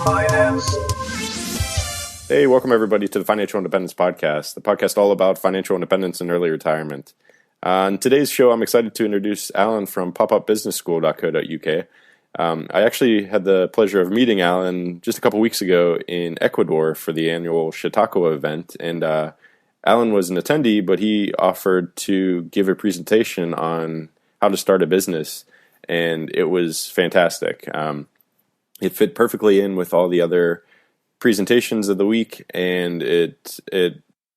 finance. Hey, welcome everybody to the Financial Independence Podcast, the podcast all about financial independence and early retirement. On today's show, I'm excited to introduce Alan from PopUpBusinessSchool.co.uk. I actually had the pleasure of meeting Alan just a couple weeks ago in Ecuador for the annual Chautauqua event, and Alan was an attendee, but he offered to give a presentation on how to start a business, and it was fantastic. It fit perfectly in with all the other presentations of the week, and it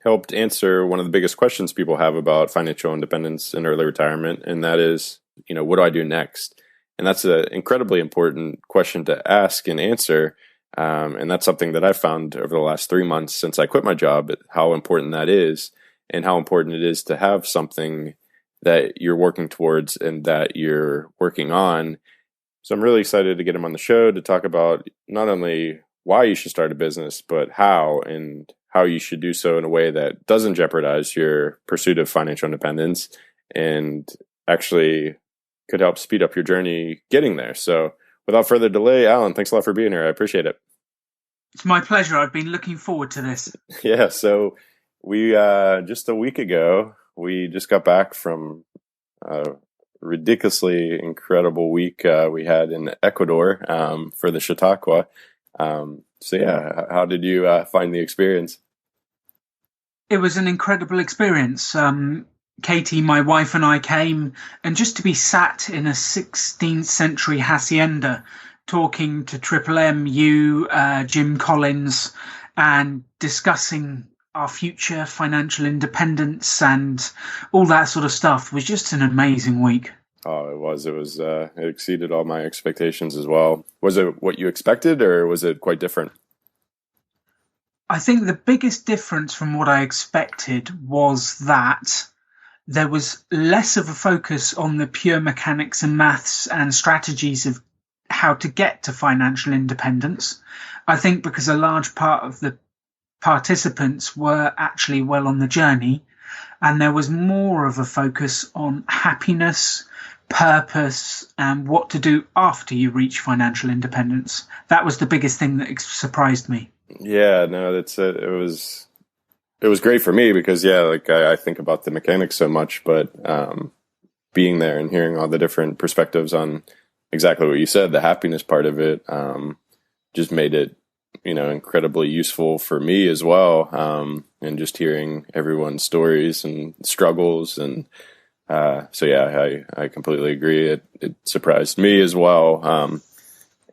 helped answer one of the biggest questions people have about financial independence and early retirement, and that is, what do I do next? And that's an incredibly important question to ask and answer, and that's something that I've found over the last 3 months since I quit my job, how important that is, and how important it is to have something that you're working towards and that you're working on. So I'm really excited to get him on the show to talk about not only why you should start a business, but how, and how you should do so in a way that doesn't jeopardize your pursuit of financial independence and actually could help speed up your journey getting there. So without further delay, Alan, thanks a lot for being here. I appreciate it. It's my pleasure. I've been looking forward to this. Yeah, so we just a week ago, we just got back from a ridiculously incredible week we had in Ecuador for the Chautauqua. So yeah, how did you find the experience? It was an incredible experience. Katie, my wife, and I came, and just to be sat in a 16th century hacienda talking to Triple M, you, Jim Collins, and discussing our future, financial independence, and all that sort of stuff was just an amazing week. Oh, it was. It exceeded all my expectations as well. Was it what you expected, or was it quite different? I think the biggest difference from what I expected was that there was less of a focus on the pure mechanics and maths and strategies of how to get to financial independence. I think because a large part of the participants were actually well on the journey, and there was more of a focus on happiness, purpose, and what to do after you reach financial independence. That was the biggest thing that surprised me. Yeah, no, it was great for me because, I think about the mechanics so much, but being there and hearing all the different perspectives on exactly what you said, the happiness part of it, just made it, incredibly useful for me as well. And just hearing everyone's stories and struggles. And I completely agree. It surprised me as well.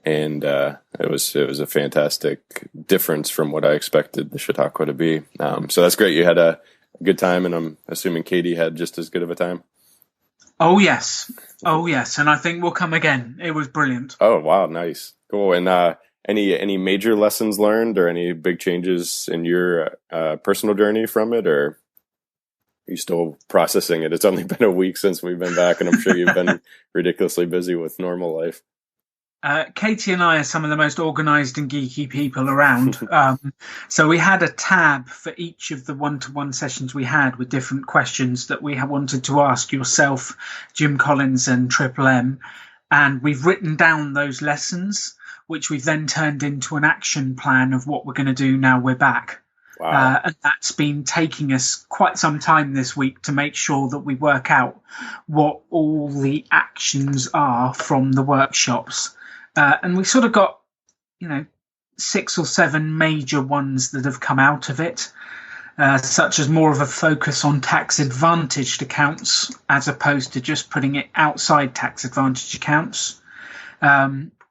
And it was a fantastic difference from what I expected the Chautauqua to be. So that's great. You had a good time, and I'm assuming Katie had just as good of a time. Oh yes. And I think we'll come again. It was brilliant. Oh wow, nice, cool. And any major lessons learned, or any big changes in your personal journey from it, or are you still processing it? It's only been a week since we've been back, and I'm sure you've been ridiculously busy with normal life. Katie and I are some of the most organized and geeky people around. So we had a tab for each of the one-to-one sessions we had with different questions that we wanted to ask yourself, Jim Collins, and Triple M. And we've written down those lessons, which we've then turned into an action plan of what we're going to do now we're back. Wow. And that's been taking us quite some time this week to make sure that we work out what all the actions are from the workshops. And we sort of got, 6 or 7 major ones that have come out of it, such as more of a focus on tax-advantaged accounts as opposed to just putting it outside tax-advantaged accounts.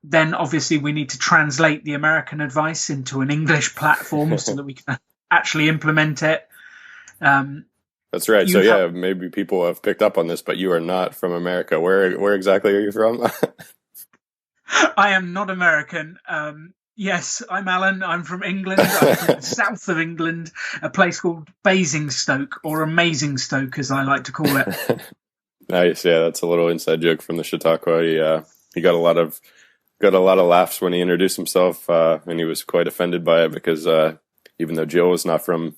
Then, obviously, we need to translate the American advice into an English platform so that we can actually implement it. That's right. So, maybe people have picked up on this, but you are not from America. Where exactly are you from? I am not American. Yes, I'm Alan. I'm from England. I'm from the south of England, a place called Basingstoke, or Amazingstoke, as I like to call it. Nice. Yeah, that's a little inside joke from the Chautauqua. He got a lot of laughs when he introduced himself, and he was quite offended by it because even though Jill was not from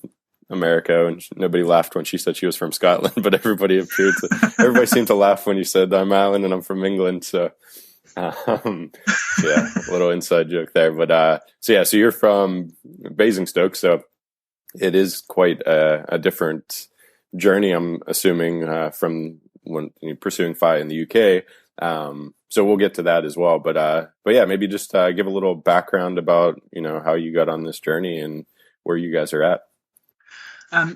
America, and nobody laughed when she said she was from Scotland, but everybody seemed to laugh when you said I'm Alan and I'm from England. So Um, so yeah, a little inside joke there. But so you're from Basingstoke, so it is quite a different journey, I'm assuming, from when you're pursuing FI in the UK. So we'll get to that as well. But yeah, maybe just give a little background about, how you got on this journey and where you guys are at.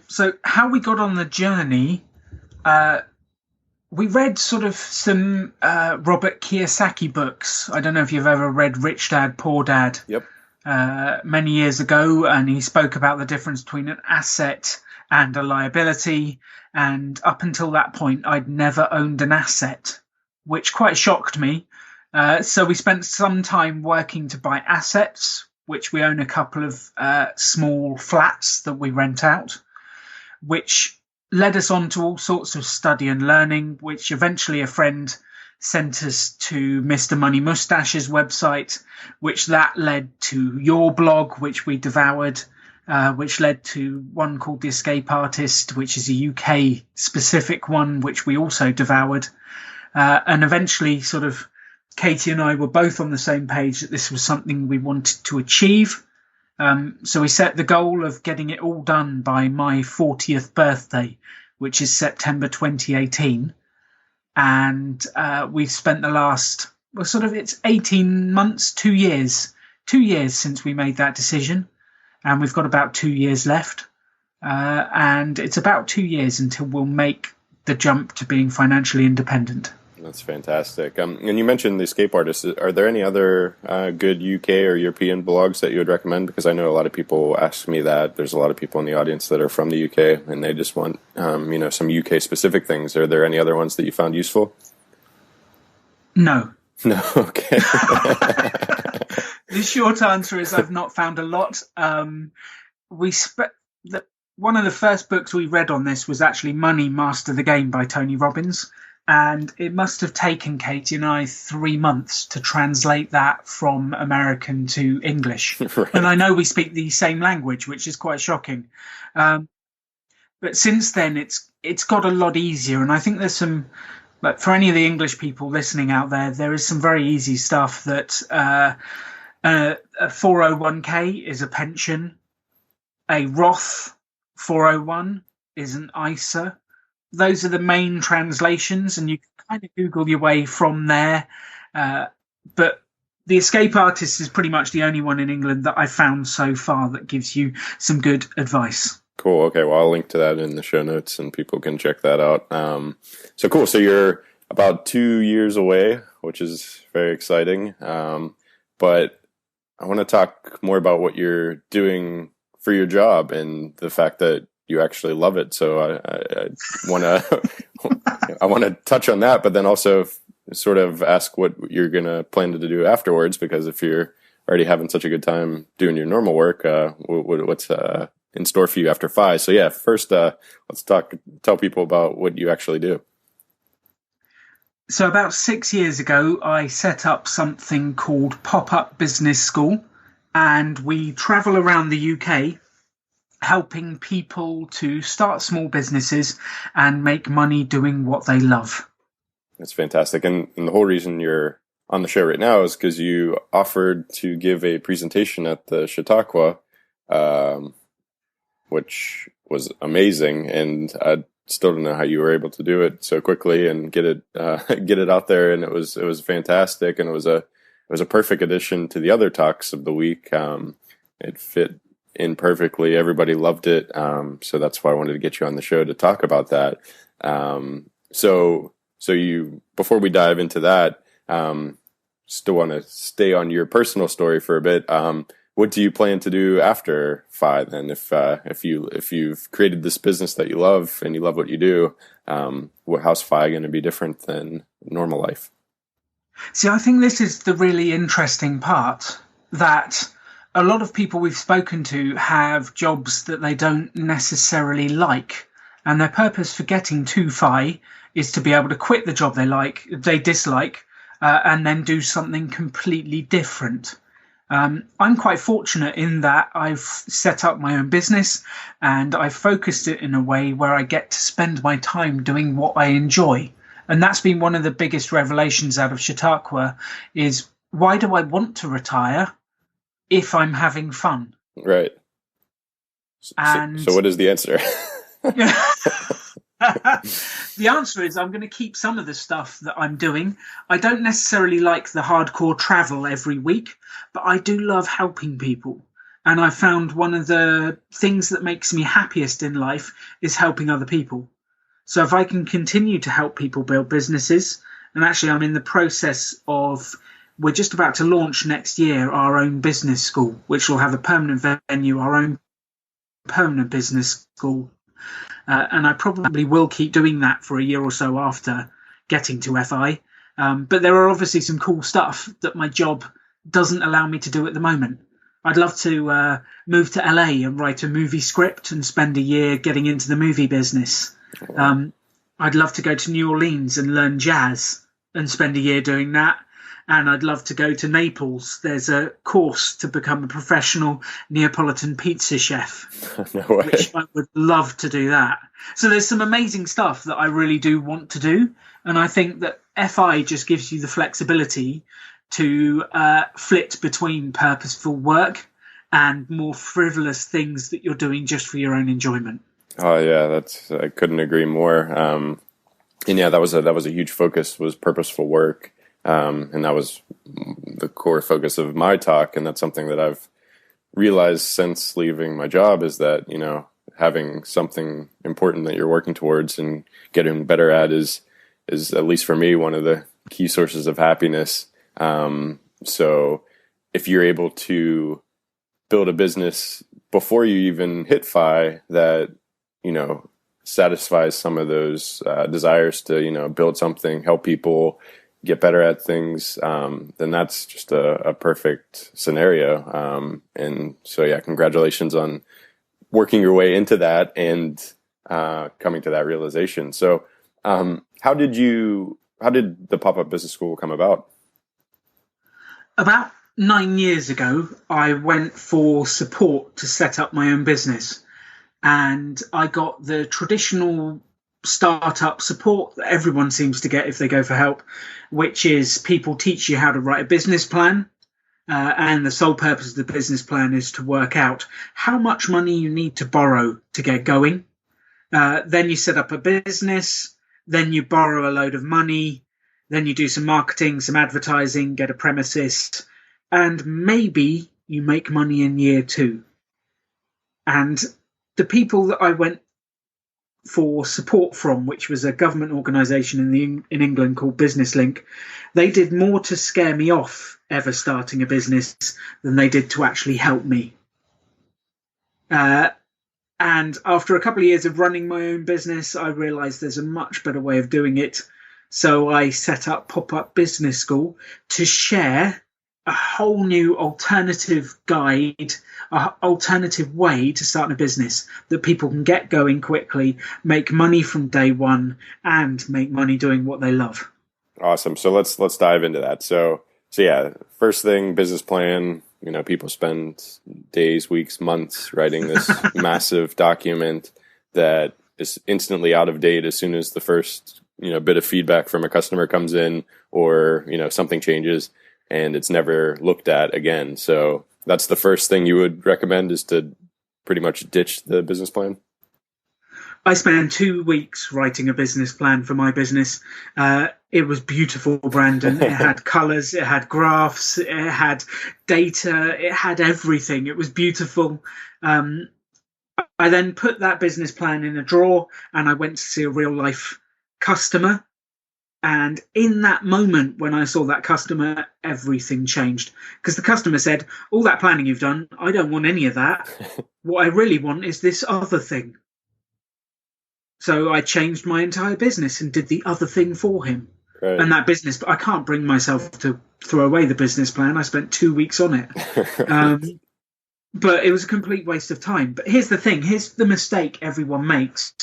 So how we got on the journey, we read sort of some Robert Kiyosaki books. I don't know if you've ever read Rich Dad, Poor Dad. Yep. Many years ago, and he spoke about the difference between an asset and a liability. And up until that point, I'd never owned an asset, which quite shocked me. So we spent some time working to buy assets, which we own a couple of small flats that we rent out, which led us on to all sorts of study and learning, which eventually a friend sent us to Mr. Money Mustache's website, which that led to your blog, which we devoured, which led to one called The Escape Artist, which is a UK specific one, which we also devoured. And eventually sort of Katie and I were both on the same page that this was something we wanted to achieve. So we set the goal of getting it all done by my 40th birthday, which is September 2018. And we've spent the last, it's 18 months, 2 years since we made that decision. And we've got about 2 years left. And it's about 2 years until we'll make the jump to being financially independent. That's fantastic. And you mentioned The Escape Artist. Are there any other good UK or European blogs that you would recommend? Because I know a lot of people ask me that. There's a lot of people in the audience that are from the UK, and they just want, some UK-specific things. Are there any other ones that you found useful? No. No, okay. The short answer is I've not found a lot. One of the first books we read on this was actually Money, Master the Game by Tony Robbins. And it must have taken Katie and I 3 months to translate that from American to English. Right. And I know we speak the same language, which is quite shocking. But since then, it's got a lot easier. And I think there's some, like for any of the English people listening out there, there is some very easy stuff that a 401k is a pension. A Roth 401 is an ISA. Those are the main translations, and you can kind of Google your way from there. But The Escape Artist is pretty much the only one in England that I've found so far that gives you some good advice. Cool. Okay. Well, I'll link to that in the show notes, and people can check that out. So cool. So you're about 2 years away, which is very exciting. But I want to talk more about what you're doing for your job and the fact that you actually love it. So I want to touch on that, but then also sort of ask what you're going to plan to do afterwards, because if you're already having such a good time doing your normal work, what's in store for you after FI? So yeah, first, let's tell people about what you actually do. So about 6 years ago, I set up something called PopUp Business School, and we travel around the UK helping people to start small businesses and make money doing what they love. That's fantastic. And the whole reason you're on the show right now is because you offered to give a presentation at the Chautauqua, which was amazing. And I still don't know how you were able to do it so quickly and get it out there. And it was fantastic. And it was a perfect addition to the other talks of the week. It fit in perfectly. Everybody loved it. So that's why I wanted to get you on the show to talk about that. So you, before we dive into that, still want to stay on your personal story for a bit. What do you plan to do after FI then? If you've created this business that you love and you love what you do, how's FI going to be different than normal life? See, I think this is the really interesting part, that a lot of people we've spoken to have jobs that they don't necessarily like, and their purpose for getting to FI is to be able to quit the job they dislike, and then do something completely different. I'm quite fortunate in that I've set up my own business and I've focused it in a way where I get to spend my time doing what I enjoy. And that's been one of the biggest revelations out of Chautauqua is, why do I want to retire if I'm having fun? Right. And so what is the answer? the answer is, I'm going to keep some of the stuff that I'm doing. I don't necessarily like the hardcore travel every week, but I do love helping people. And I found one of the things that makes me happiest in life is helping other people. So if I can continue to help people build businesses, and actually I'm in the process of, we're just about to launch next year our own business school, which will have a permanent venue, our own permanent business school. And I probably will keep doing that for a year or so after getting to FI. But there are obviously some cool stuff that my job doesn't allow me to do at the moment. I'd love to move to LA and write a movie script and spend a year getting into the movie business. I'd love to go to New Orleans and learn jazz and spend a year doing that. And I'd love to go to Naples. There's a course to become a professional Neapolitan pizza chef, No way. which I would love to do that. So there's some amazing stuff that I really do want to do. And I think that FI just gives you the flexibility to flit between purposeful work and more frivolous things that you're doing just for your own enjoyment. Oh yeah, I couldn't agree more. And yeah, that was a huge focus, was purposeful work. And that was the core focus of my talk. And that's something that I've realized since leaving my job, is that, having something important that you're working towards and getting better at is at least for me, one of the key sources of happiness. So if you're able to build a business before you even hit FI that, satisfies some of those desires to, build something, help people, get better at things, then that's just a perfect scenario. And so, yeah, congratulations on working your way into that and coming to that realization. So how did the Pop-Up Business School come about? About 9 years ago, I went for support to set up my own business. And I got the traditional startup support that everyone seems to get if they go for help, which is people teach you how to write a business plan. And the sole purpose of the business plan is to work out how much money you need to borrow to get going. Then you set up a business, then you borrow a load of money, then you do some marketing, some advertising, get a premises, and maybe you make money in year 2. And the people that I went for support from, which was a government organisation in England called Business Link, they did more to scare me off ever starting a business than they did to actually help me. And after a couple of years of running my own business, I realised there's a much better way of doing it. So I set up PopUp Business School to share a whole new alternative guide, an alternative way to start a business that people can get going quickly, make money from day one, and make money doing what they love. Awesome. So let's dive into that. So yeah, first thing, business plan. People spend days, weeks, months writing this massive document that is instantly out of date as soon as the first bit of feedback from a customer comes in, or something changes, and it's never looked at again. So that's the first thing you would recommend, is to pretty much ditch the business plan? I spent 2 weeks writing a business plan for my business. It was beautiful, Brandon. It had colours, it had graphs, it had data, it had everything. It was beautiful. I then put that business plan in a drawer and I went to see a real life customer. And in that moment, when I saw that customer, everything changed. Because the customer said, all that planning you've done, I don't want any of that. What I really want is this other thing. So I changed my entire business and did the other thing for him. Right. And that business, I can't bring myself to throw away the business plan. I spent 2 weeks on it. But it was a complete waste of time. But here's the thing. Here's the mistake everyone makes,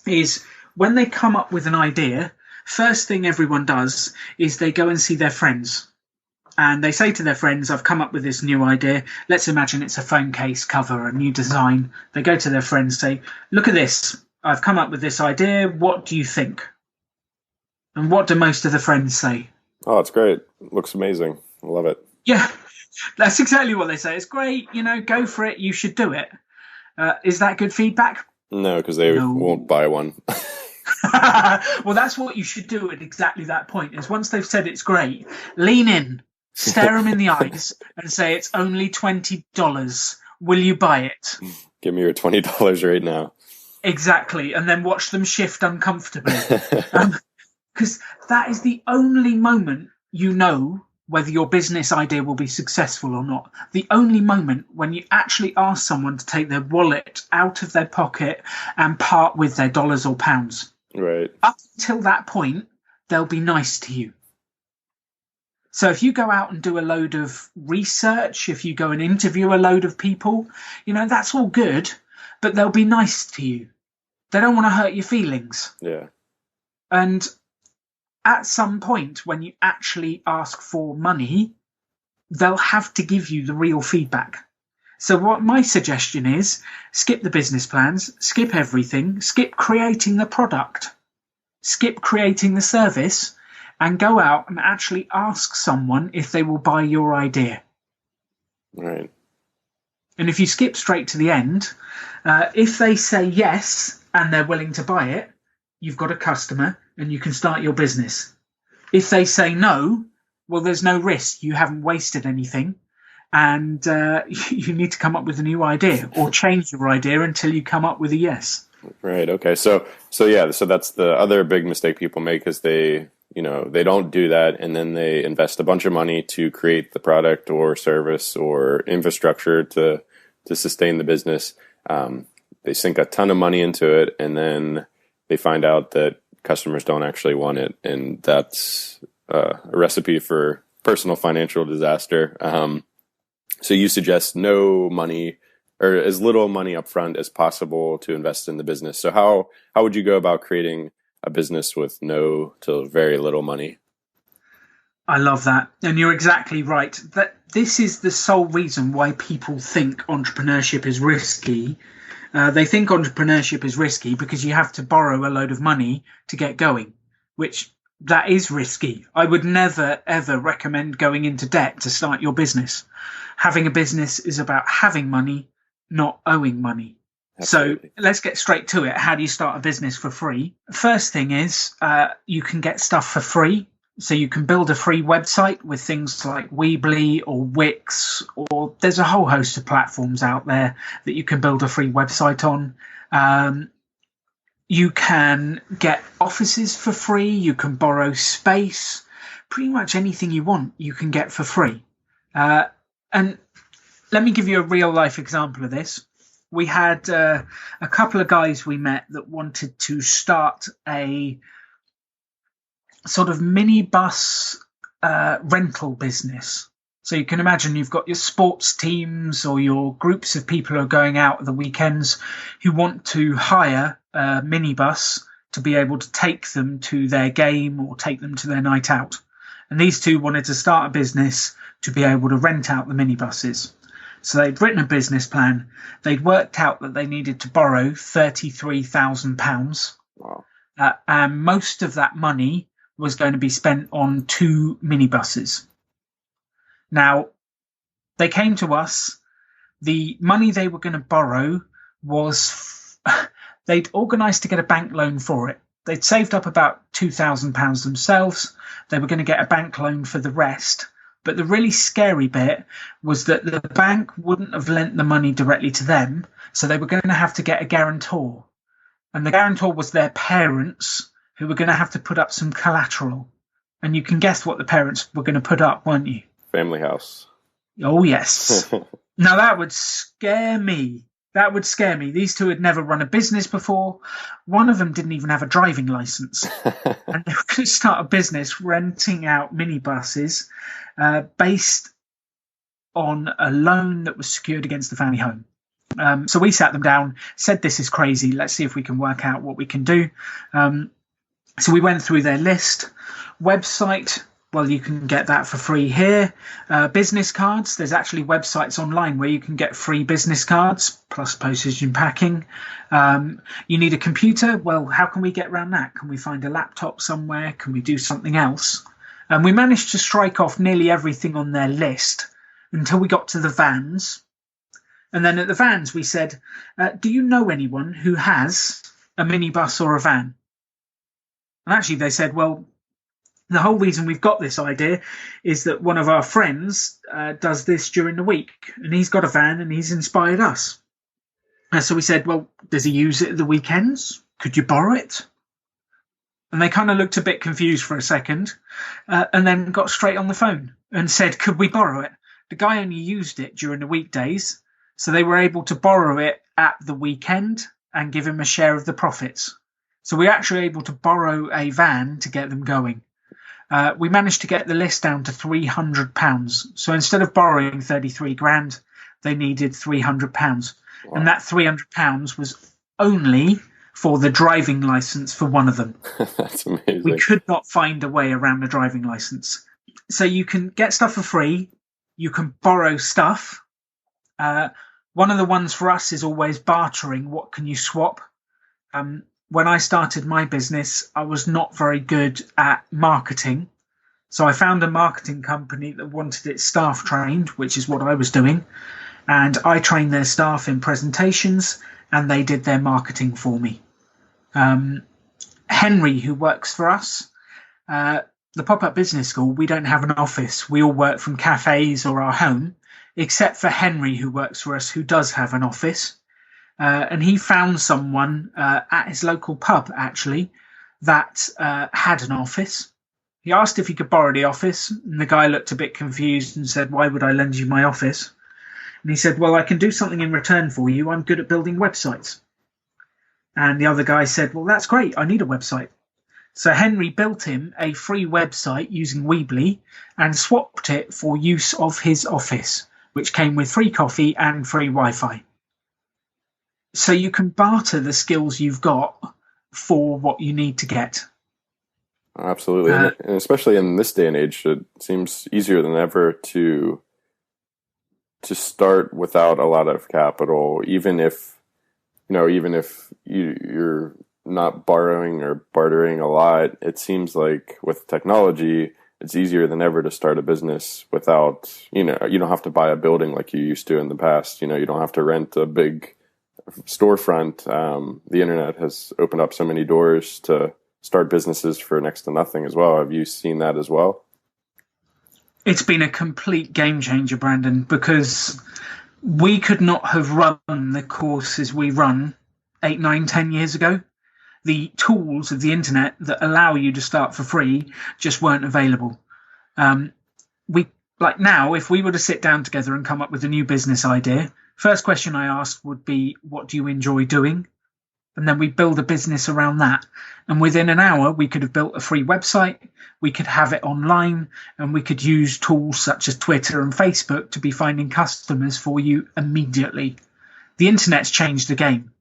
is when they come up with an idea, first thing everyone does is they go and see their friends. And they say to their friends, I've come up with this new idea. Let's imagine it's a phone case cover, a new design. They go to their friends, say, look at this. I've come up with this idea. What do you think? And what do most of the friends say? Oh, it's great. Looks amazing. I love it. Yeah, that's exactly what they say. It's great, go for it. You should do it. Is that good feedback? No, because they won't buy one. Well, that's what you should do at exactly that point, is once they've said it's great, lean in, stare them in the eyes and say, it's only $20. Will you buy it? Give me your $20 right now. Exactly. And then watch them shift uncomfortably. Because that is the only moment you know whether your business idea will be successful or not. The only moment when you actually ask someone to take their wallet out of their pocket and part with their dollars or pounds. Right. Up until that point, they'll be nice to you. So if you go out and do a load of research, if you go and interview a load of people, that's all good, but they'll be nice to you. They don't want to hurt your feelings. Yeah. And at some point, when you actually ask for money, they'll have to give you the real feedback. So what my suggestion is, skip the business plans, skip everything, skip creating the product, skip creating the service, and go out and actually ask someone if they will buy your idea. Right. And if you skip straight to the end, if they say yes and they're willing to buy it, you've got a customer and you can start your business. If they say no, well, there's no risk. You haven't wasted anything. And you need to come up with a new idea or change your idea until you come up with a yes. Right. Okay. So that's the other big mistake people make, is they don't do that, and then they invest a bunch of money to create the product or service or infrastructure to sustain the business. They sink a ton of money into it, and then they find out that customers don't actually want it, and that's a recipe for personal financial disaster. So you suggest no money, or as little money up front as possible, to invest in the business. So how would you go about creating a business with no to very little money? I love that. And you're exactly right. That this is the sole reason why people think entrepreneurship is risky. They think entrepreneurship is risky because you have to borrow a load of money to get going, which that is risky. I would never, ever recommend going into debt to start your business. Having a business is about having money, not owing money. Absolutely. So let's get straight to it. How do you start a business for free? First thing is you can get stuff for free. So you can build a free website with things like Weebly or Wix, or there's a whole host of platforms out there that you can build a free website on. You can get offices for free. You can borrow space. Pretty much anything you want, you can get for free. And let me give you a real life example of this. We had a couple of guys we met that wanted to start a sort of minibus rental business. So you can imagine you've got your sports teams or your groups of people who are going out at the weekends who want to hire a minibus to be able to take them to their game or take them to their night out. And these two wanted to start a business to be able to rent out the minibuses. So they'd written a business plan. They'd worked out that they needed to borrow £33,000. Wow. And most of that money was going to be spent on 2 minibuses. Now, they came to us. The money they were going to borrow was, they'd organised to get a bank loan for it. They'd saved up about £2,000 themselves. They were going to get a bank loan for the rest. But the really scary bit was that the bank wouldn't have lent the money directly to them. So they were going to have to get a guarantor. And the guarantor was their parents, who were going to have to put up some collateral. And you can guess what the parents were going to put up, weren't you? Family house. Oh, yes. Now, that would scare me. That would scare me. These two had never run a business before. One of them didn't even have a driving license. And they were going to start a business renting out minibuses based on a loan that was secured against the family home. So we sat them down, said, this is crazy. Let's see if we can work out what we can do. So we went through their list. Website Well, you can get that for free here. Business cards, there's actually websites online where you can get free business cards plus postage and packing. You need a computer. Well, how can we get around that? Can we find a laptop somewhere? Can we do something else? And we managed to strike off nearly everything on their list until we got to the vans. And then at the vans, we said, do you know anyone who has a minibus or a van? And actually they said, well, the whole reason we've got this idea is that one of our friends does this during the week, and he's got a van and he's inspired us. So we said, well, does he use it at the weekends? Could you borrow it? And they kind of looked a bit confused for a second, and then got straight on the phone and said, could we borrow it? The guy only used it during the weekdays, so they were able to borrow it at the weekend and give him a share of the profits. So we were actually able to borrow a van to get them going. We managed to get the list down to £300. So instead of borrowing 33 grand, they needed £300. Wow. And that £300 was only for the driving license for one of them. That's amazing. We could not find a way around the driving license. So you can get stuff for free. You can borrow stuff. One of the ones for us is always bartering. What can you swap? When I started my business, I was not very good at marketing. So I found a marketing company that wanted its staff trained, which is what I was doing. And I trained their staff in presentations, and they did their marketing for me. Henry, who works for us, the Pop-Up Business School, we don't have an office. We all work from cafes or our home, except for Henry, who works for us, who does have an office. And he found someone at his local pub, actually, that had an office. He asked if he could borrow the office, and the guy looked a bit confused and said, why would I lend you my office? And he said, well, I can do something in return for you. I'm good at building websites. And the other guy said, well, that's great. I need a website. So Henry built him a free website using Weebly and swapped it for use of his office, which came with free coffee and free Wi-Fi. So you can barter the skills you've got for what you need to get. Absolutely. And especially in this day and age, it seems easier than ever to start without a lot of capital, even if you're not borrowing or bartering a lot. It seems like with technology, it's easier than ever to start a business without, you don't have to buy a building like you used to in the past. You don't have to rent a big storefront. The internet has opened up so many doors to start businesses for next to nothing as well. Have you seen that as well? It's been a complete game changer, Brandon, because we could not have run the courses we run 8, 9, 10 years ago. The tools of the internet that allow you to start for free just weren't available. Now, if we were to sit down together and come up with a new business idea, first question I asked would be, what do you enjoy doing? And then we build a business around that. And within an hour, we could have built a free website. We could have it online, and we could use tools such as Twitter and Facebook to be finding customers for you immediately. The internet's changed the game.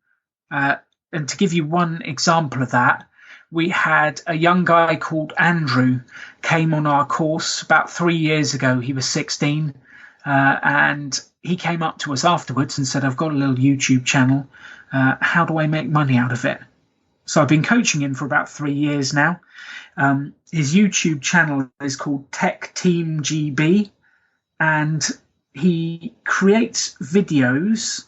And to give you one example of that, we had a young guy called Andrew came on our course about 3 years ago. He was 16, and he came up to us afterwards and said, I've got a little YouTube channel. How do I make money out of it? So I've been coaching him for about 3 years now. His YouTube channel is called Tech Team GB, and he creates videos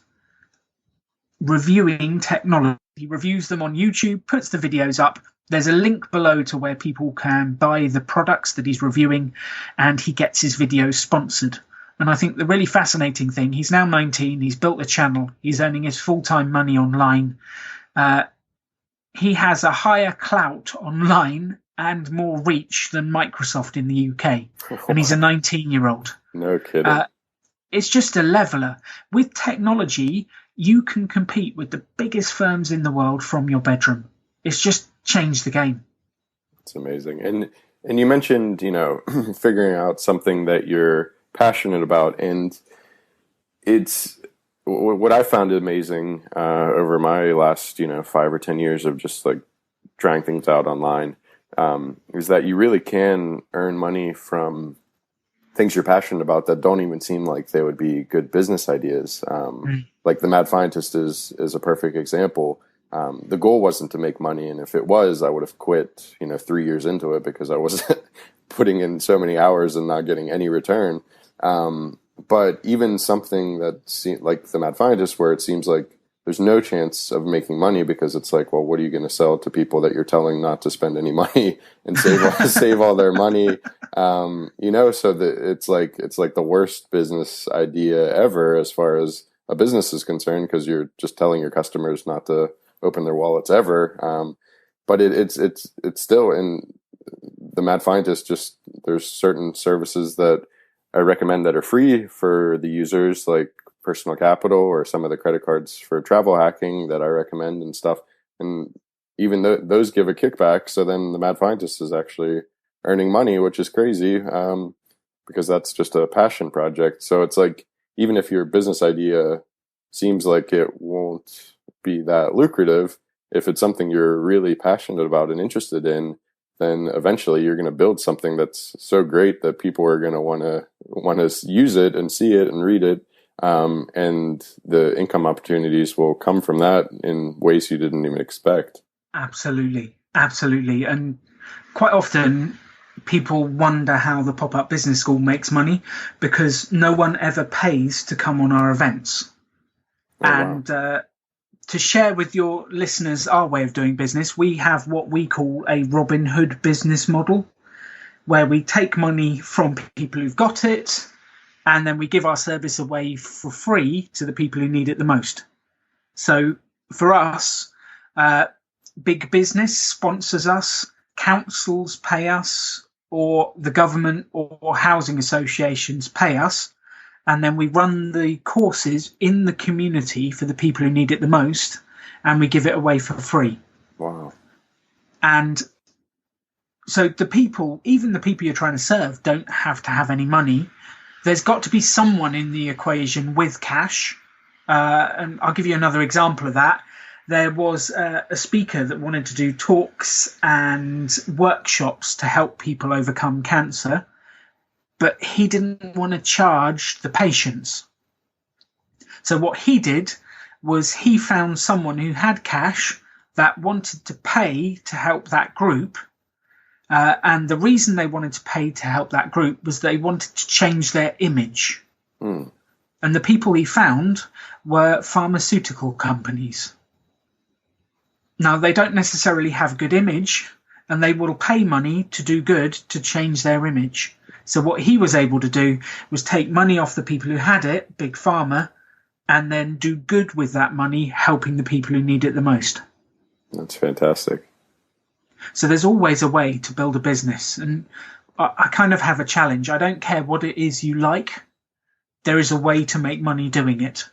reviewing technology. He reviews them on YouTube, puts the videos up. There's a link below to where people can buy the products that he's reviewing, and he gets his videos sponsored. And I think the really fascinating thing, he's now 19, he's built a channel, he's earning his full-time money online. He has a higher clout online and more reach than Microsoft in the UK. And he's a 19-year-old. No kidding. It's just a leveler. With technology, you can compete with the biggest firms in the world from your bedroom. It's just changed the game. It's amazing. And you mentioned, figuring out something that you're passionate about, and it's what I found amazing over my last 5 or 10 years of just like trying things out online is that you really can earn money from things you're passionate about that don't even seem like they would be good business ideas. Like the Mad Scientist is a perfect example. The goal wasn't to make money, and if it was, I would have quit, 3 years into it because I was putting in so many hours and not getting any return. But even something that like the Mad Scientist, where it seems like there's no chance of making money because it's like, well, what are you going to sell to people that you're telling not to spend any money and save all their money? So that it's like the worst business idea ever as far as a business is concerned, because you're just telling your customers not to open their wallets ever. But it's still in the Mad Scientist. Just there's certain services that I recommend that are free for the users, like Personal Capital or some of the credit cards for travel hacking that I recommend and stuff. And even those give a kickback. So then the Mad Scientist is actually earning money, which is crazy, because that's just a passion project. So it's like, even if your business idea seems like it won't be that lucrative, if it's something you're really passionate about and interested in, then eventually you're going to build something that's so great that people are going to want to use it and see it and read it. And the income opportunities will come from that in ways you didn't even expect. Absolutely. And quite often people wonder how the Pop-Up Business School makes money, because no one ever pays to come on our events. Oh, and wow. To share with your listeners our way of doing business, we have what we call a Robin Hood business model, where we take money from people who've got it, and then we give our service away for free to the people who need it the most. So for us, big business sponsors us, councils pay us, or the government or housing associations pay us. And then we run the courses in the community for the people who need it the most, and we give it away for free. Wow. And so even the people you're trying to serve don't have to have any money. There's got to be someone in the equation with cash. And I'll give you another example of that. There was a speaker that wanted to do talks and workshops to help people overcome cancer, but he didn't want to charge the patients. So what he did was he found someone who had cash that wanted to pay to help that group. And the reason they wanted to pay to help that group was they wanted to change their image. And the people he found were pharmaceutical companies. Now, they don't necessarily have a good image, and they will pay money to do good to change their image. So what he was able to do was take money off the people who had it, big pharma, and then do good with that money, helping the people who need it the most. That's fantastic. So there's always a way to build a business. And I kind of have a challenge. I don't care what it is you like. There is a way to make money doing it.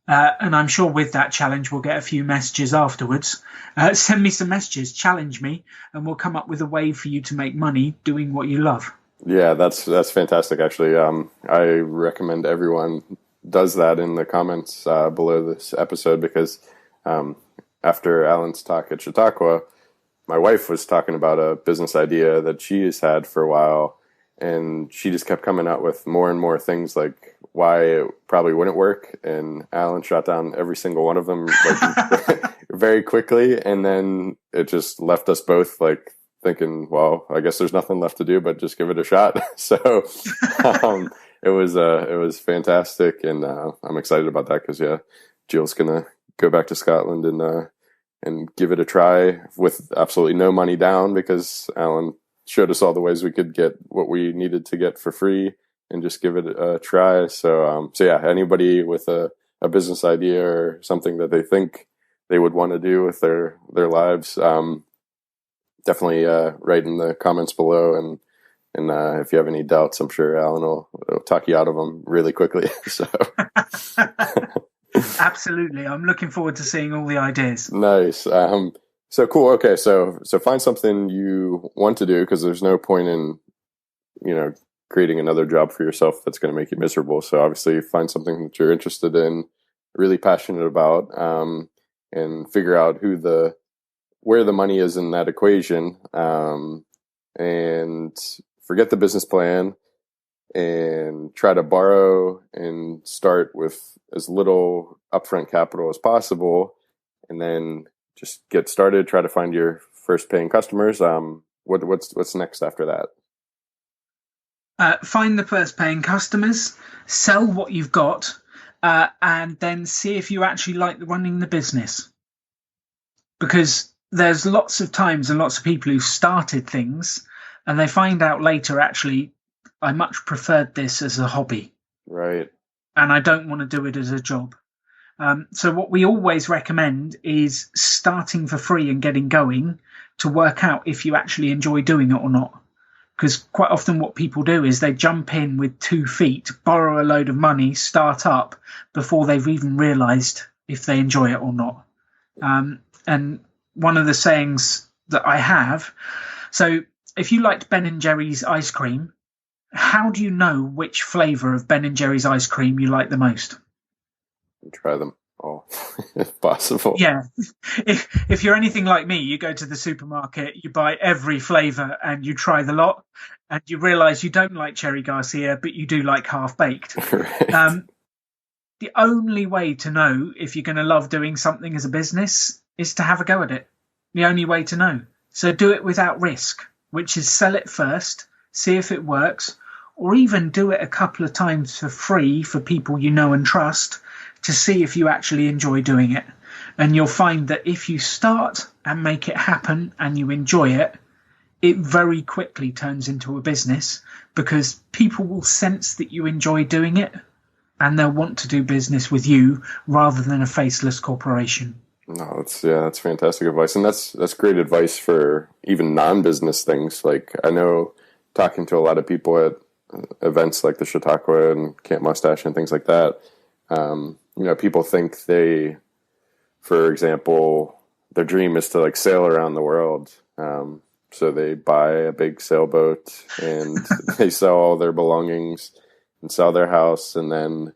And I'm sure with that challenge, we'll get a few messages afterwards. Send me some messages, challenge me, and we'll come up with a way for you to make money doing what you love. Yeah, that's fantastic, actually. I recommend everyone does that in the comments below this episode, because after Alan's talk at Chautauqua, my wife was talking about a business idea that she has had for a while, and she just kept coming out with more and more things like why it probably wouldn't work, and Alan shot down every single one of them very quickly, and then it just left us both thinking, well, I guess there's nothing left to do but just give it a shot. So it was fantastic, and I'm excited about that because Jill's gonna go back to Scotland and give it a try with absolutely no money down, because Alan showed us all the ways we could get what we needed to get for free and just give it a try. So anybody with a business idea or something that they think they would want to do with their lives, definitely write in the comments below. And if you have any doubts, I'm sure Alan will talk you out of them really quickly. So. Absolutely. I'm looking forward to seeing all the ideas. Nice. So cool. Okay. So find something you want to do, because there's no point in, creating another job for yourself that's going to make you miserable. So obviously find something that you're interested in, really passionate about, and figure out who the where the money is in that equation, and forget the business plan and try to borrow and start with as little upfront capital as possible, and then just get started, try to find your first paying customers. What's next after that? Find the first paying customers, sell what you've got, and then see if you actually like running the business. Because there's lots of times and lots of people who've started things and they find out later, actually, I much preferred this as a hobby. Right. And I don't want to do it as a job. So what we always recommend is starting for free and getting going to work out if you actually enjoy doing it or not. Because quite often what people do is they jump in with 2 feet, borrow a load of money, start up before they've even realized if they enjoy it or not. And one of the sayings that I have, so if you liked Ben & Jerry's ice cream, how do you know which flavor of Ben & Jerry's ice cream you like the most? Try them all, if possible. Yeah. If you're anything like me, you go to the supermarket, you buy every flavor and you try the lot, and you realize you don't like Cherry Garcia, but you do like Half Baked. Right. The only way to know if you're going to love doing something as a business is to have a go at it. The only way to know. So do it without risk, which is sell it first, see if it works, or even do it a couple of times for free for people you know and trust to see if you actually enjoy doing it. And you'll find that if you start and make it happen and you enjoy it, it very quickly turns into a business, because people will sense that you enjoy doing it and they'll want to do business with you rather than a faceless corporation. No, that's fantastic advice. And that's great advice for even non-business things. Like, I know, talking to a lot of people at events like the Chautauqua and Camp Mustache and things like that, people think for example, their dream is to like sail around the world. So they buy a big sailboat and they sell all their belongings and sell their house. And then,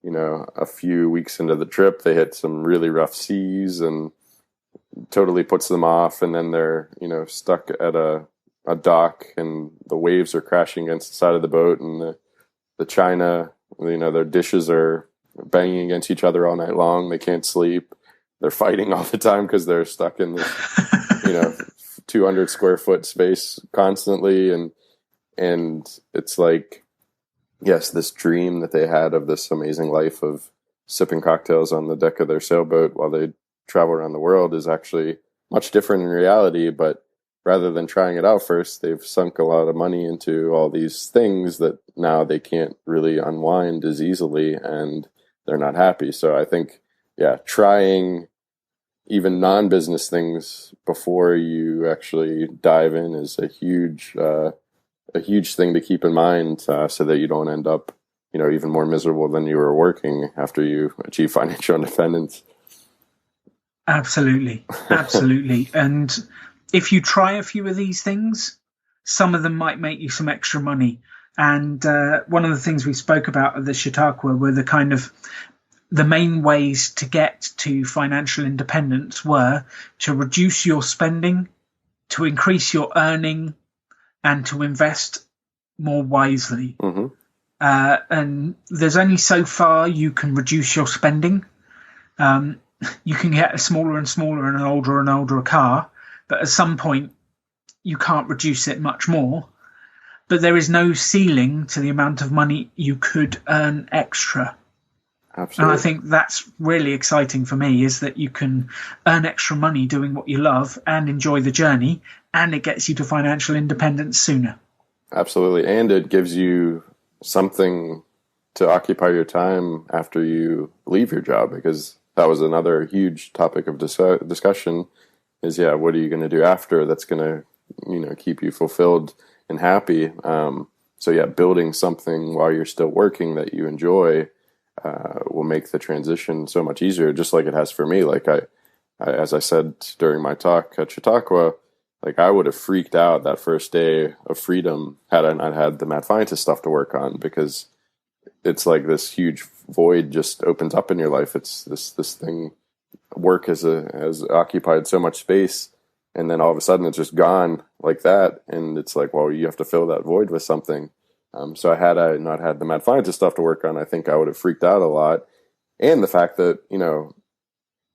a few weeks into the trip, they hit some really rough seas and totally puts them off. And then they're, stuck at a dock and the waves are crashing against the side of the boat, and the china, their dishes are banging against each other all night long. They can't sleep. They're fighting all the time because they're stuck in this, 200 square foot space constantly. And it's like, yes, this dream that they had of this amazing life of sipping cocktails on the deck of their sailboat while they travel around the world is actually much different in reality. But rather than trying it out first, they've sunk a lot of money into all these things that now they can't really unwind as easily, and they're not happy. So I think, trying even non-business things before you actually dive in is a huge thing to keep in mind, so that you don't end up, even more miserable than you were working after you achieve financial independence. Absolutely. And if you try a few of these things, some of them might make you some extra money. And one of the things we spoke about at the Chautauqua were the main ways to get to financial independence were to reduce your spending, to increase your earning, and to invest more wisely. Mm-hmm. And there's only so far you can reduce your spending. You can get a smaller and smaller and an older car, but at some point you can't reduce it much more. But there is no ceiling to the amount of money you could earn extra. Absolutely. And I think that's really exciting for me, is that you can earn extra money doing what you love and enjoy the journey, and it gets you to financial independence sooner. Absolutely. And it gives you something to occupy your time after you leave your job, because that was another huge topic of discussion is, what are you going to do after that's going to, keep you fulfilled and happy? So building something while you're still working that you enjoy will make the transition so much easier, just like it has for me. Like I as I said during my talk at Chautauqua, like I would have freaked out that first day of freedom had I not had the mad scientist stuff to work on, because it's like this huge void just opens up in your life. It's this thing. Work has occupied so much space and then all of a sudden it's just gone like that. And it's like, well, you have to fill that void with something. So had I not had the mad scientist stuff to work on, I think I would have freaked out a lot. And the fact that,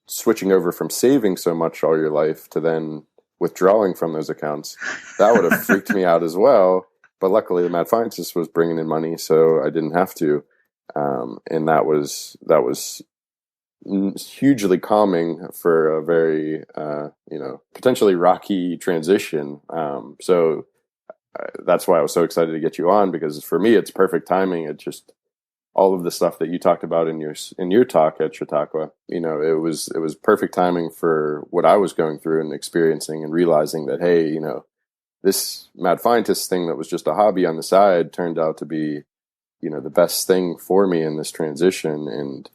switching over from saving so much all your life to then withdrawing from those accounts, that would have freaked me out as well. But luckily the mad scientist was bringing in money, so I didn't have to. And that was hugely calming for a very, potentially rocky transition. So that's why I was so excited to get you on, because for me, it's perfect timing. It just, all of the stuff that you talked about in your talk at Chautauqua, it was perfect timing for what I was going through and experiencing, and realizing that, hey, this mad scientist thing that was just a hobby on the side turned out to be, the best thing for me in this transition. And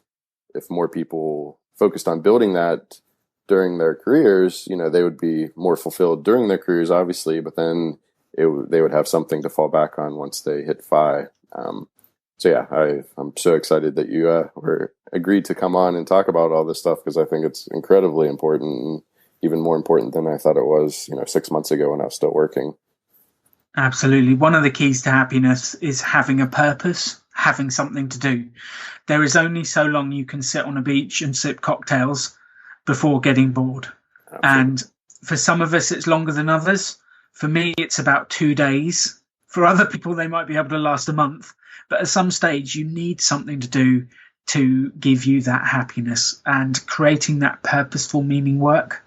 if more people focused on building that during their careers, they would be more fulfilled during their careers, obviously, but then they would have something to fall back on once they hit FI. So yeah, I'm so excited that you were agreed to come on and talk about all this stuff, because I think it's incredibly important, and even more important than I thought it was, 6 months ago when I was still working. Absolutely. One of the keys to happiness is having a purpose, having something to do. There is only so long you can sit on a beach and sip cocktails before getting bored. Absolutely. And for some of us, it's longer than others. For me, it's about 2 days. For other people, they might be able to last a month. But at some stage, you need something to do to give you that happiness, and creating that purposeful meaning work,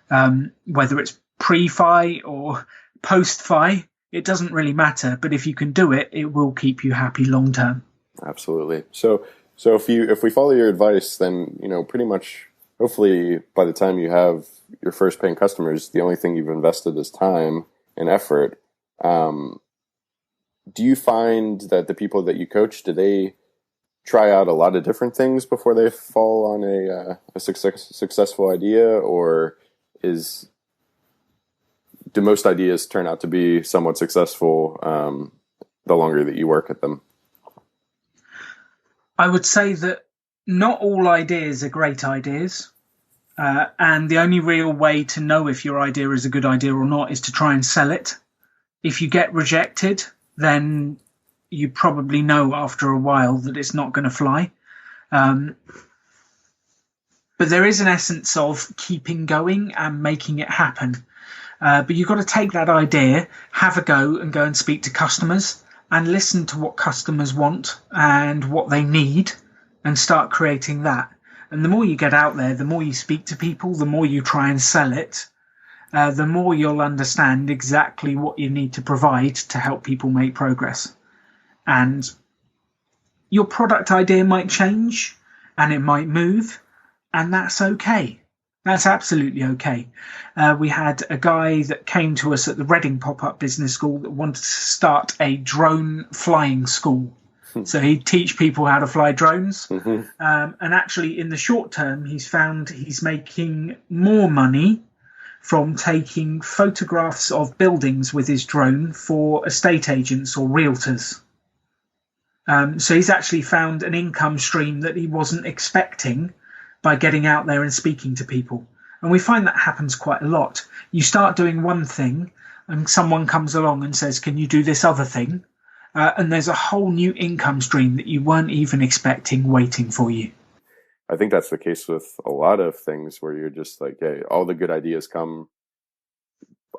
whether it's pre-FI or post-FI, it doesn't really matter. But if you can do it, it will keep you happy long term. Absolutely. So if we follow your advice, then, pretty much, hopefully by the time you have your first paying customers, the only thing you've invested is time and effort. Do you find that the people that you coach, do they try out a lot of different things before they fall on a successful idea, or do most ideas turn out to be somewhat successful the longer that you work at them? I would say that not all ideas are great ideas. And the only real way to know if your idea is a good idea or not is to try and sell it. If you get rejected, then you probably know after a while that it's not going to fly. But there is an essence of keeping going and making it happen. But you've got to take that idea, have a go, and go and speak to customers and listen to what customers want and what they need, and start creating that. And the more you get out there, the more you speak to people, the more you try and sell it, the more you'll understand exactly what you need to provide to help people make progress. And your product idea might change and it might move, and that's okay. That's absolutely okay. We had a guy that came to us at the Reading PopUp Business School that wanted to start a drone flying school. So he'd teach people how to fly drones. Mm-hmm. And actually, in the short term, he's found he's making more money from taking photographs of buildings with his drone for estate agents or realtors. So he's actually found an income stream that he wasn't expecting by getting out there and speaking to people. And we find that happens quite a lot. You start doing one thing and someone comes along and says, can you do this other thing? And there's a whole new income stream that you weren't even expecting waiting for you. I think that's the case with a lot of things, where you're just like, hey, all the good ideas come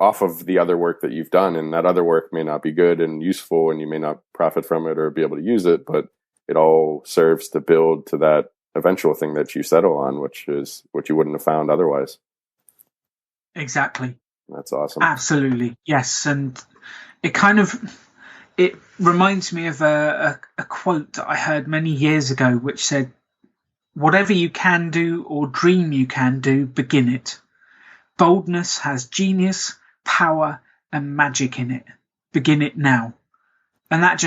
off of the other work that you've done, and that other work may not be good and useful, and you may not profit from it or be able to use it, but it all serves to build to that eventual thing that you settle on, which is what you wouldn't have found otherwise. Exactly. That's awesome. Absolutely. Yes. And it reminds me of a quote that I heard many years ago, which said, whatever you can do or dream you can do, begin it. Boldness has genius, power, and magic in it. Begin it now. And that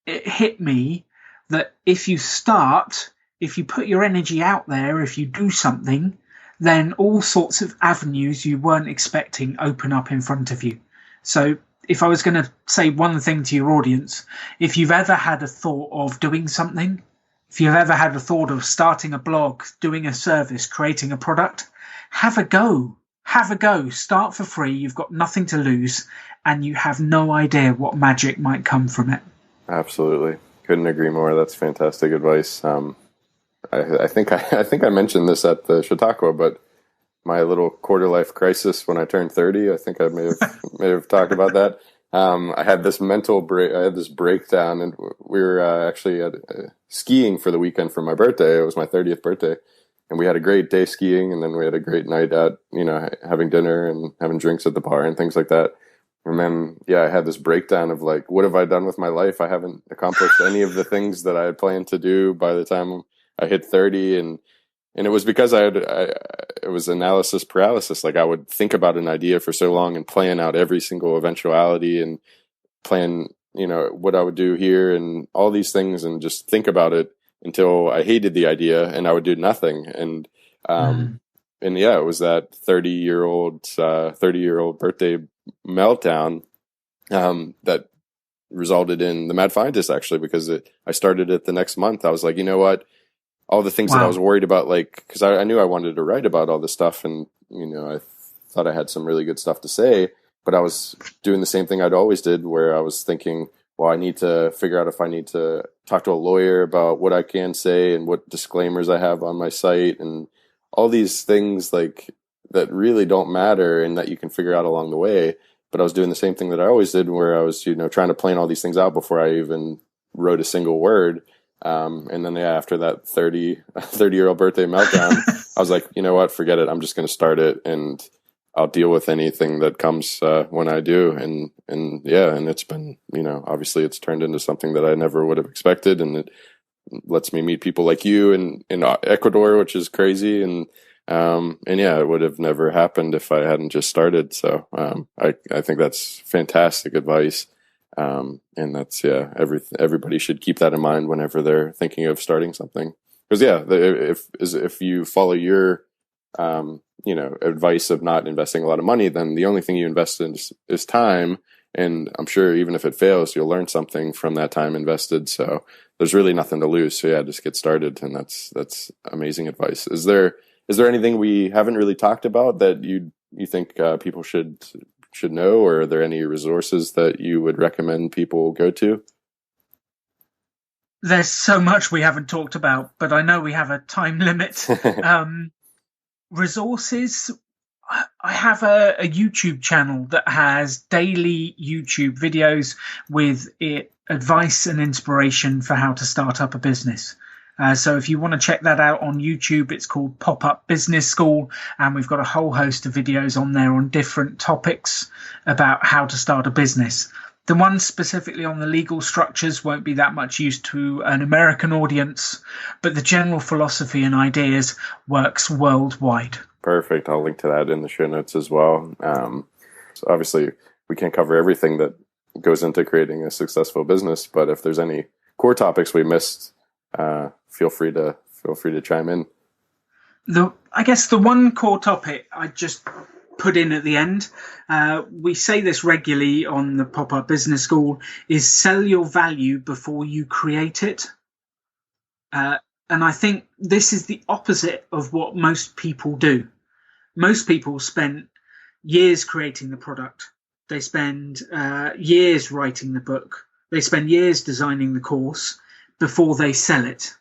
it hit me that if you start, if you put your energy out there, if you do something, then all sorts of avenues you weren't expecting open up in front of you. So if I was going to say one thing to your audience, if you've ever had a thought of doing something, if you've ever had a thought of starting a blog, doing a service, creating a product, have a go. have a go. Start for free. You've got nothing to lose, and you have no idea what magic might come from it. Absolutely. Couldn't agree more. That's fantastic advice. I think I mentioned this at the Chautauqua, but my little quarter life crisis when I turned 30, I think I may have talked about that. I had this I had this breakdown, and we were actually skiing for the weekend for my birthday. It was my 30th birthday, and we had a great day skiing, and then we had a great night out, having dinner and having drinks at the bar and things like that. And then, I had this breakdown of like, what have I done with my life? I haven't accomplished any of the things that I had planned to do by the time I hit 30. And it was because it was analysis paralysis. Like, I would think about an idea for so long and plan out every single eventuality and plan, what I would do here and all these things, and just think about it until I hated the idea and I would do nothing. And, it was that 30-year-old birthday meltdown that resulted in the Mad Scientist, actually, because I started it the next month. I was like, you know what? All the things that I was worried about, like, because I knew I wanted to write about all this stuff, and I thought I had some really good stuff to say, but I was doing the same thing I'd always did, where I was thinking, well, I need to figure out if I need to talk to a lawyer about what I can say and what disclaimers I have on my site, and all these things like that really don't matter and that you can figure out along the way. But I was doing the same thing that I always did, where I was, trying to plan all these things out before I even wrote a single word. And then, after that 30-year-old birthday meltdown, I was like, you know what, forget it. I'm just going to start it, and I'll deal with anything that comes when I do. And it's been, obviously it's turned into something that I never would have expected. And it lets me meet people like you in Ecuador, which is crazy. And it would have never happened if I hadn't just started. So I think that's fantastic advice. And that's, everybody should keep that in mind whenever they're thinking of starting something. Because if you follow your advice of not investing a lot of money, then the only thing you invest in is time. And I'm sure even if it fails, you'll learn something from that time invested. So there's really nothing to lose. So just get started. And that's amazing advice. Is there anything we haven't really talked about that you think people should know, or are there any resources that you would recommend people go to? There's so much we haven't talked about, but I know we have a time limit. Resources. I have a YouTube channel that has daily YouTube videos with advice and inspiration for how to start up a business. So if you want to check that out on YouTube, it's called PopUp Business School, and we've got a whole host of videos on there on different topics about how to start a business. The one specifically on the legal structures won't be that much use to an American audience, but the general philosophy and ideas works worldwide. Perfect. I'll link to that in the show notes as well. So obviously, we can't cover everything that goes into creating a successful business, but if there's any core topics we missed, feel free to chime in. I guess the one core topic I just put in at the end, we say this regularly on the Pop-Up Business School, is sell your value before you create it. And I think this is the opposite of what most people do. Most people spend years creating the product. They spend years writing the book. They spend years designing the course before they sell it.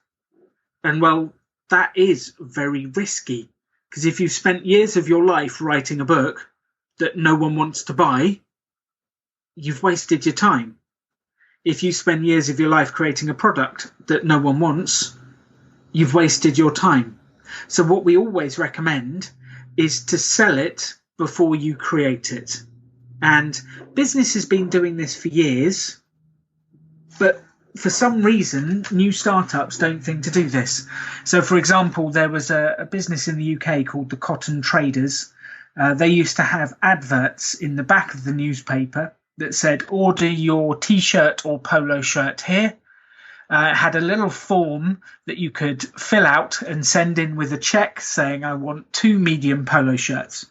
And well, that is very risky, because if you've spent years of your life writing a book that no one wants to buy, you've wasted your time. If you spend years of your life creating a product that no one wants, you've wasted your time. So what we always recommend is to sell it before you create it. And business has been doing this for years, but for some reason, new startups don't think to do this. So, for example, there was a business in the UK called the Cotton Traders. They used to have adverts in the back of the newspaper that said, order your T-shirt or polo shirt here. Had a little form that you could fill out and send in with a check saying, I want 2 medium polo shirts.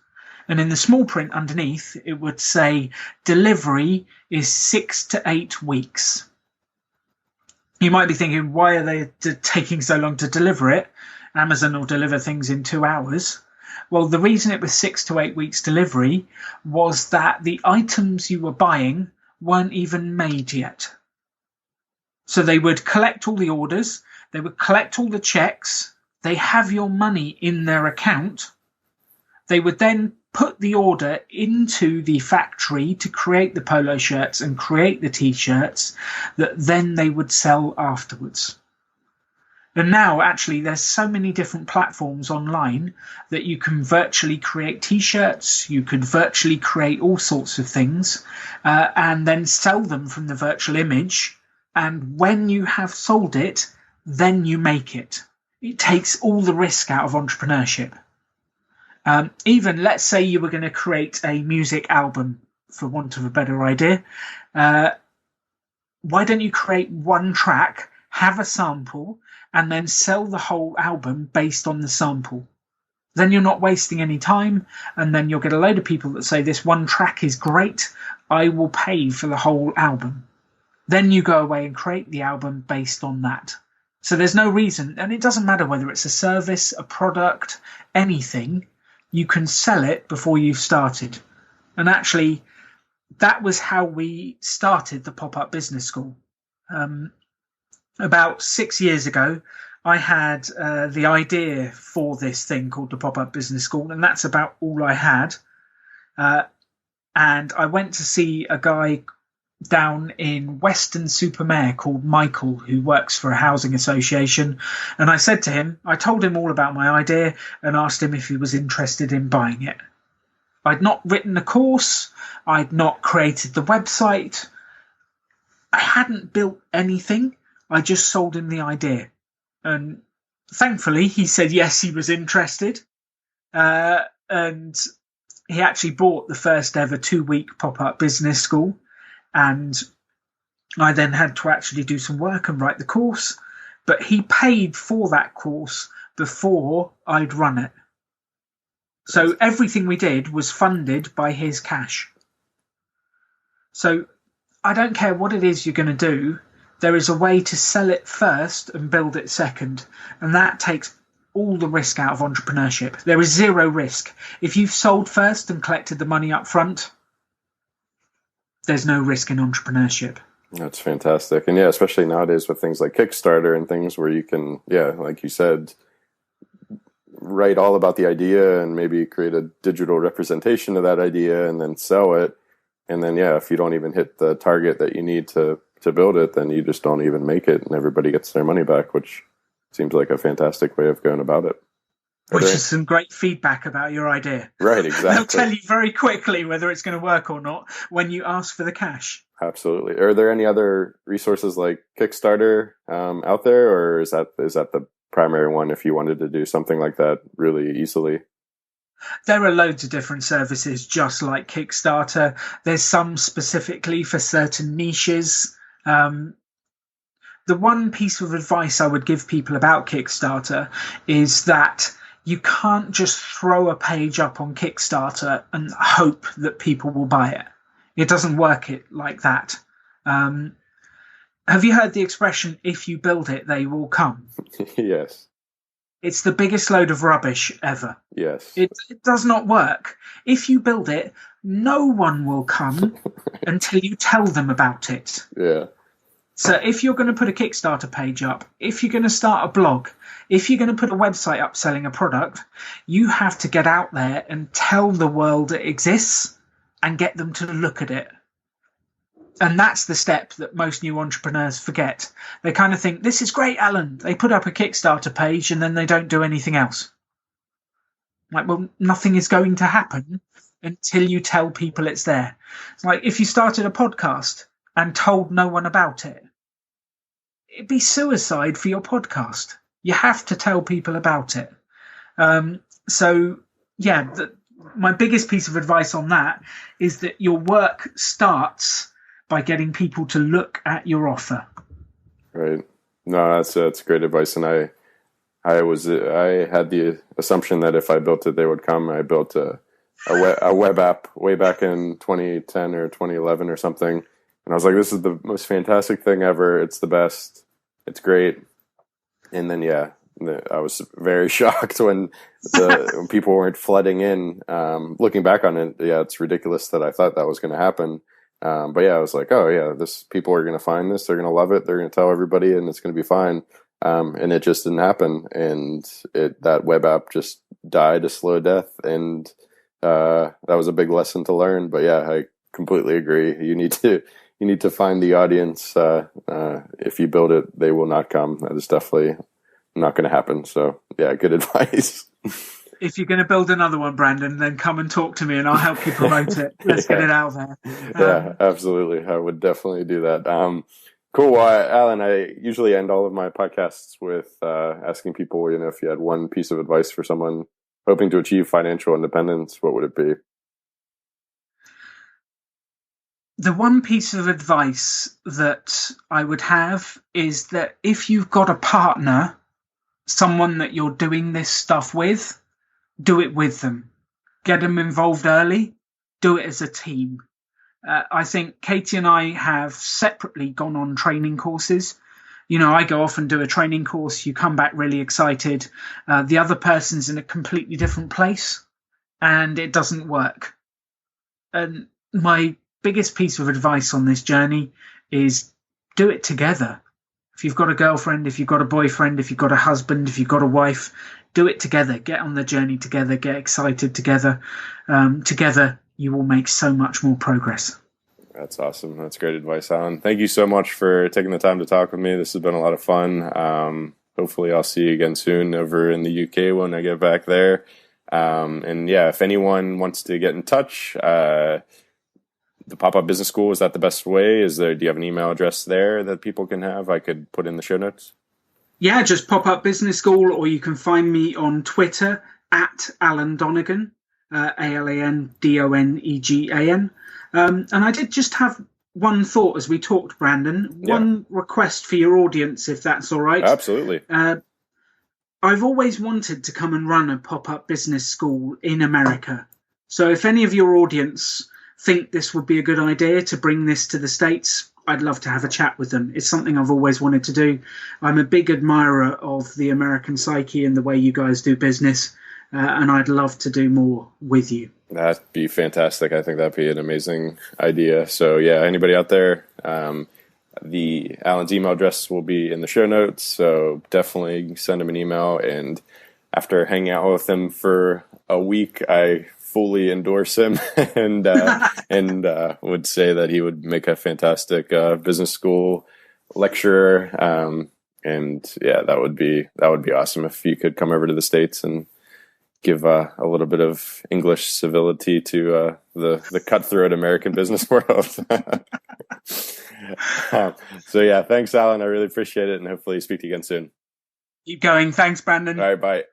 And in the small print underneath, it would say, delivery is 6 to 8 weeks. You might be thinking, why are they taking so long to deliver it? Amazon will deliver things in 2 hours. Well, the reason it was 6 to 8 weeks delivery was that the items you were buying weren't even made yet. So they would collect all the orders, they would collect all the checks, they have your money in their account. They would then put the order into the factory to create the polo shirts and create the t-shirts that then they would sell afterwards. And now, actually, there's so many different platforms online that you can virtually create t-shirts, you could virtually create all sorts of things, and then sell them from the virtual image. And when you have sold it, then you make it. It takes all the risk out of entrepreneurship. Even, let's say you were going to create a music album, for want of a better idea. Why don't you create one track, have a sample, and then sell the whole album based on the sample? Then you're not wasting any time, and then you'll get a load of people that say, this one track is great, I will pay for the whole album. Then you go away and create the album based on that. So there's no reason, and it doesn't matter whether it's a service, a product, anything, you can sell it before you've started. And actually, that was how we started the Pop-Up Business School. About 6 years ago, I had the idea for this thing called the Pop-Up Business School, and that's about all I had. And I went to see a guy down in Weston-super-Mare called Michael, who works for a housing association. And I said to him, I told him all about my idea and asked him if he was interested in buying it. I'd not written a course. I'd not created the website. I hadn't built anything. I just sold him the idea. And thankfully, he said yes, he was interested. And he actually bought the first ever 2-week pop-up business school. And I then had to actually do some work and write the course. But he paid for that course before I'd run it. So everything we did was funded by his cash. So I don't care what it is you're going to do. There is a way to sell it first and build it second. And that takes all the risk out of entrepreneurship. There is zero risk. If you've sold first and collected the money up front, there's no risk in entrepreneurship. That's fantastic. And yeah, especially nowadays with things like Kickstarter and things where you can, yeah, like you said, write all about the idea and maybe create a digital representation of that idea and then sell it. And then, yeah, if you don't even hit the target that you need to build it, then you just don't even make it and everybody gets their money back, which seems like a fantastic way of going about it. Which is some great feedback about your idea. Right, exactly. They'll tell you very quickly whether it's going to work or not when you ask for the cash. Absolutely. Are there any other resources like Kickstarter out there, or is that the primary one if you wanted to do something like that really easily? There are loads of different services just like Kickstarter. There's some specifically for certain niches. The one piece of advice I would give people about Kickstarter is that you can't just throw a page up on Kickstarter and hope that people will buy it. It doesn't work like that. Have you heard the expression, if you build it, they will come? Yes. It's the biggest load of rubbish ever. Yes. It does not work. If you build it, no one will come until you tell them about it. Yeah. So if you're going to put a Kickstarter page up, if you're going to start a blog, if you're going to put a website up selling a product, you have to get out there and tell the world it exists and get them to look at it. And that's the step that most new entrepreneurs forget. They kind of think, this is great, Alan. They put up a Kickstarter page and then they don't do anything else. Like, well, nothing is going to happen until you tell people it's there. It's like if you started a podcast and told no one about it, it'd be suicide for your podcast. You have to tell people about it. So, yeah, my biggest piece of advice on that is that your work starts by getting people to look at your offer. Right. No, that's great advice. And I had the assumption that if I built it, they would come. I built a web app way back in 2010 or 2011 or something. And I was like, this is the most fantastic thing ever. It's the best. It's great. And then, yeah, I was very shocked when when people weren't flooding in. Looking back on it, yeah, it's ridiculous that I thought that was going to happen. But yeah, I was like, oh yeah, people are going to find this. They're going to love it. They're going to tell everybody, and it's going to be fine. And it just didn't happen. And that web app just died a slow death. And that was a big lesson to learn. But yeah, I completely agree. You need to find the audience. If you build it, they will not come. That is definitely not going to happen. So yeah, good advice. If you're going to build another one, Brandon, then come and talk to me and I'll help you promote it. Let's get it out there. Yeah, absolutely. I would definitely do that. Cool. Well, Alan, I usually end all of my podcasts with asking people, if you had one piece of advice for someone hoping to achieve financial independence, what would it be? The one piece of advice that I would have is that if you've got a partner, someone that you're doing this stuff with, do it with them. Get them involved early. Do it as a team. I think Katie and I have separately gone on training courses. I go off and do a training course. You come back really excited. The other person's in a completely different place and it doesn't work. And my biggest piece of advice on this journey is do it together. If you've got a girlfriend, if you've got a boyfriend, if you've got a husband, if you've got a wife, do it together. Get on the journey together. Get excited together. Together, you will make so much more progress. That's awesome. That's great advice, Alan. Thank you so much for taking the time to talk with me. This has been a lot of fun. Hopefully I'll see you again soon over in the UK when I get back there. And yeah, if anyone wants to get in touch, the Pop-Up Business School, is that the best way? Do you have an email address there that people can have? I could put in the show notes. Yeah, just Pop-Up Business School, or you can find me on Twitter at Alan Donegan, AlanDonegan. And I did just have one thought as we talked, Brandon. Yeah. One request for your audience, if that's all right. Absolutely. I've always wanted to come and run a Pop-Up Business School in America. So if any of your audience think this would be a good idea to bring this to the States, I'd love to have a chat with them. It's something I've always wanted to do. I'm a big admirer of the American psyche and the way you guys do business, and I'd love to do more with you. That'd be fantastic. I think that'd be an amazing idea. So yeah, anybody out there, Alan's email address will be in the show notes. So definitely send him an email. And after hanging out with him for a week, I fully endorse him and would say that he would make a fantastic business school lecturer. And yeah, that would be awesome if you could come over to the States and give a little bit of English civility to the cutthroat American business world. So yeah, thanks, Alan. I really appreciate it, and hopefully speak to you again soon. Keep going. Thanks, Brandon. All right, bye.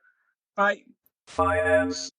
Bye. Finance.